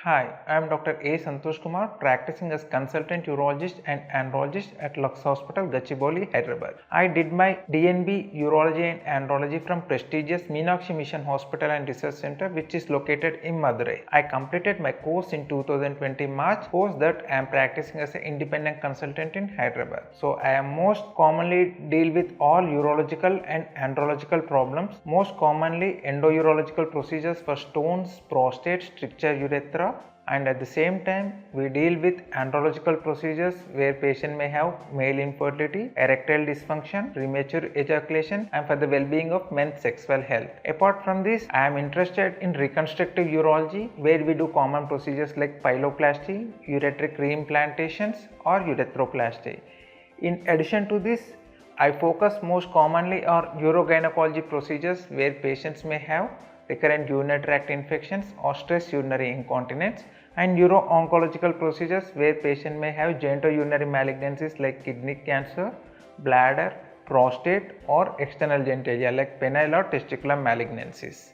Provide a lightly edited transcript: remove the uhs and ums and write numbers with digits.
Hi, I am Dr. Santhosh Kumar, practicing as consultant urologist and andrologist at Lux Hospital, Gachibowli, Hyderabad. I did my DNB Urology and Aandrology from prestigious Meenakshi Mission Hospital and Research Center, which is located in Madurai. I completed my course in 2020 March. Post that I am practicing as an independent consultant in Hyderabad. So I am most commonly deal with all urological and andrological problems. Most commonly endourological procedures for stones, prostate, stricture, urethra, and at the same time we deal with andrological procedures where patient may have male infertility, erectile dysfunction, premature ejaculation, and for the well-being of men's sexual health. Apart from this, I am interested in reconstructive urology where we do common procedures like pyeloplasty, ureteric reimplantations or urethroplasty. In addition to this, I focus most commonly on urogynecology procedures where patients may have recurrent urinary tract infections or stress urinary incontinence, and uro-oncological procedures where patient may have genitourinary malignancies like kidney cancer, bladder, prostate or external genitalia like penile or testicular malignancies.